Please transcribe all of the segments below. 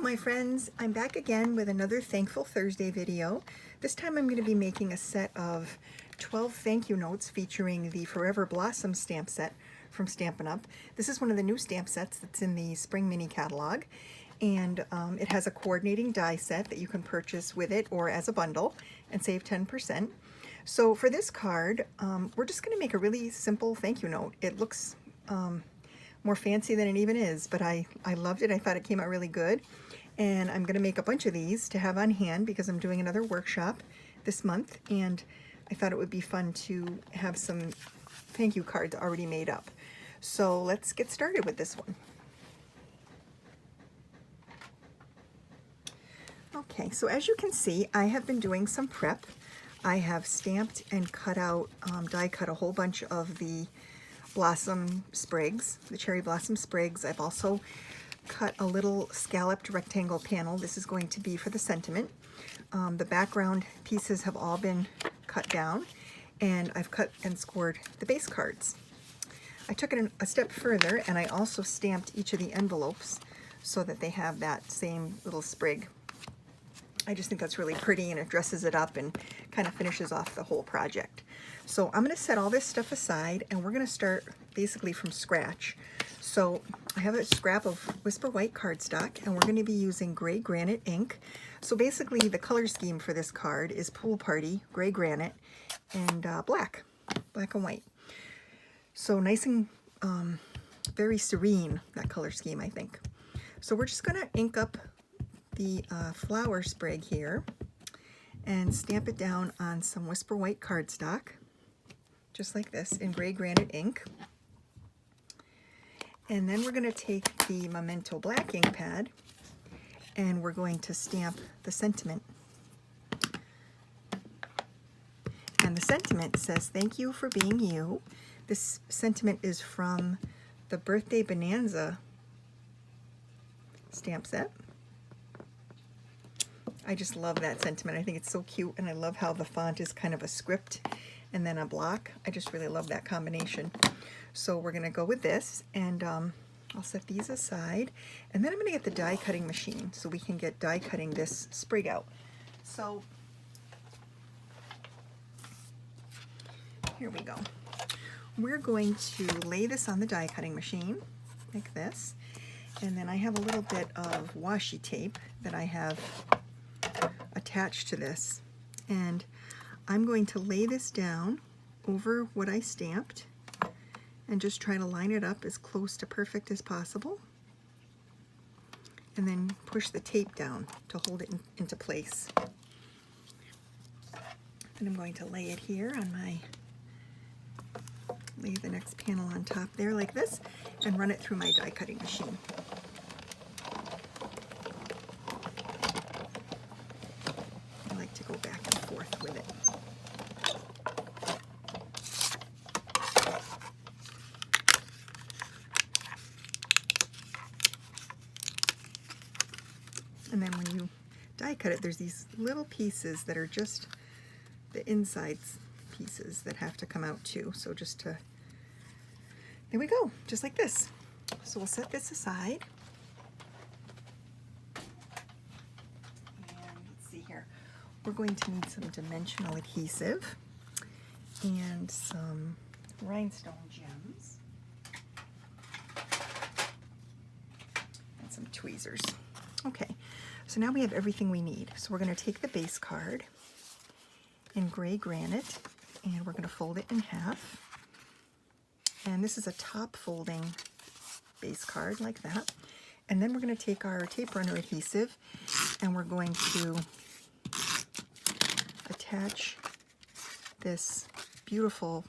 My friends, I'm back again with another Thankful Thursday video. This time I'm going to be making a set of 12 thank you notes featuring the Forever Blossom stamp set from Stampin' Up. This is one of the new stamp sets that's in the Spring Mini catalog, and it has a coordinating die set that you can purchase with it or as a bundle and save 10%. So for this card, we're just going to make a really simple thank you note. It looks more fancy than it even is, but I loved it. I thought it came out really good. And I'm going to make a bunch of these to have on hand because I'm doing another workshop this month, and I thought it would be fun to have some thank you cards already made up. So let's get started with this one. Okay, so as you can see, I have been doing some prep. I have stamped and cut out, die cut a whole bunch of the blossom sprigs, the cherry blossom sprigs. I've also cut a little scalloped rectangle panel. This is going to be for the sentiment. The background pieces have all been cut down, and I've cut and scored the base cards. I took it a step further, and I also stamped each of the envelopes so that they have that same little sprig. I just think that's really pretty, and it dresses it up and kind of finishes off the whole project. So I'm going to set all this stuff aside, and we're going to start basically from scratch. So I have a scrap of Whisper White cardstock, and we're going to be using gray granite ink. So basically the color scheme for this card is Pool Party, gray granite, and black and white. So nice and very serene, that color scheme, I think. So we're just going to ink up the flower sprig here and stamp it down on some Whisper White cardstock, just like this, in gray granite ink. And then we're going to take the Memento black ink pad, and we're going to stamp the sentiment. And the sentiment says, "Thank you for being you." This sentiment is from the Birthday Bonanza stamp set. I just love that sentiment. I think it's so cute, and I love how the font is kind of a script and then a block. I just really love that combination. So we're going to go with this, and I'll set these aside, and then I'm going to get the die cutting machine so we can get die cutting this sprig out. So here we go. We're going to lay this on the die cutting machine like this, and then I have a little bit of washi tape that I have attached to this, and I'm going to lay this down over what I stamped and just try to line it up as close to perfect as possible, and then push the tape down to hold it into place. And I'm going to lay it here on lay the next panel on top there like this, and run it through my die cutting machine. I like to go back and forth with it. And then when you die cut it, there's these little pieces that are just the insides pieces that have to come out too. So just to, there we go, just like this. So we'll set this aside. And let's see here. We're going to need some dimensional adhesive and some rhinestone gems and some tweezers. Okay, so now we have everything we need. So we're going to take the base card in gray granite, and we're going to fold it in half. And this is a top folding base card like that. And then we're going to take our tape runner adhesive, and we're going to attach this beautiful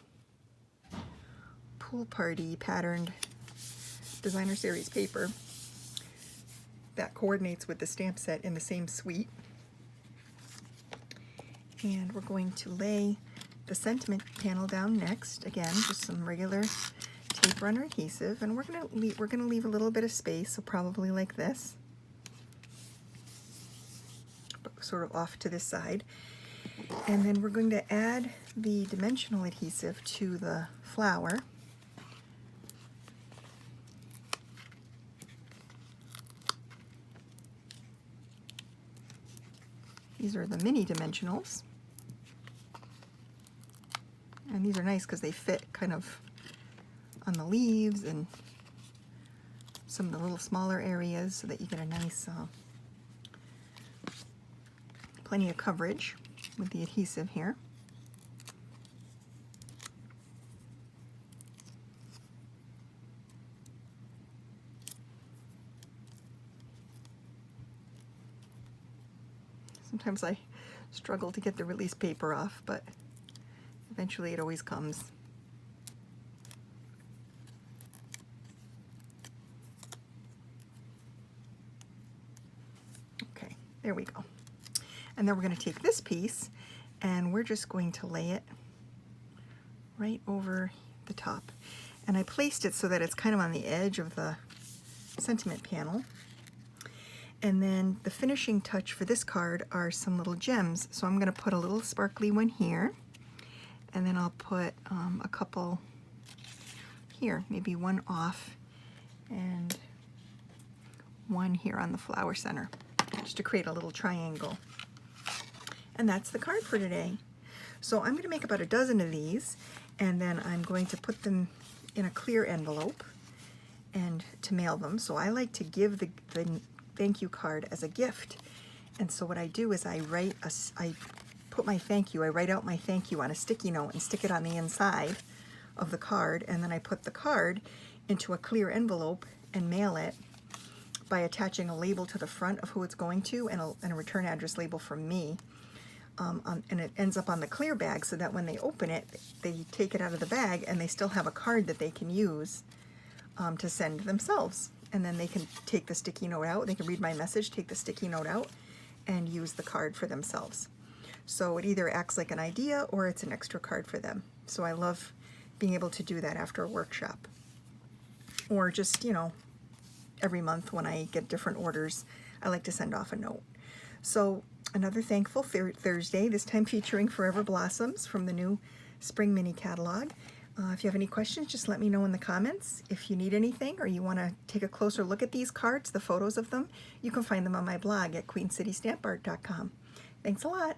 Pool Party patterned designer series paper that coordinates with the stamp set in the same suite. And we're going to lay the sentiment panel down next. Again, just some regular tape runner adhesive, and we're gonna leave a little bit of space, so probably like this, sort of off to this side. And then we're going to add the dimensional adhesive to the flower. These are the mini dimensionals. And these are nice because they fit kind of on the leaves and some of the little smaller areas so that you get a nice, plenty of coverage with the adhesive here. Sometimes I struggle to get the release paper off, but eventually it always comes. Okay, there we go. And then we're going to take this piece and we're just going to lay it right over the top. And I placed it so that it's kind of on the edge of the sentiment panel. And then the finishing touch for this card are some little gems. So I'm going to put a little sparkly one here, and then I'll put a couple here, maybe one off and one here on the flower center, just to create a little triangle. And that's the card for today. So I'm going to make about a dozen of these, and then I'm going to put them in a clear envelope and to mail them. So I like to give the thank you card as a gift. And so what I do is I put my thank you, I write out my thank you on a sticky note and stick it on the inside of the card, and then I put the card into a clear envelope and mail it by attaching a label to the front of who it's going to and a return address label from me. And it ends up on the clear bag so that when they open it, they take it out of the bag and they still have a card that they can use to send themselves. And then they can take the sticky note out, they can read my message, take the sticky note out, and use the card for themselves. So it either acts like an idea or it's an extra card for them. So I love being able to do that after a workshop. Or just, you know, every month when I get different orders, I like to send off a note. So another Thankful Thursday, this time featuring Forever Blossoms from the new Spring Mini Catalog. If you have any questions, just let me know in the comments. If you need anything or you want to take a closer look at these cards, the photos of them, you can find them on my blog at queencitystampart.com. Thanks a lot.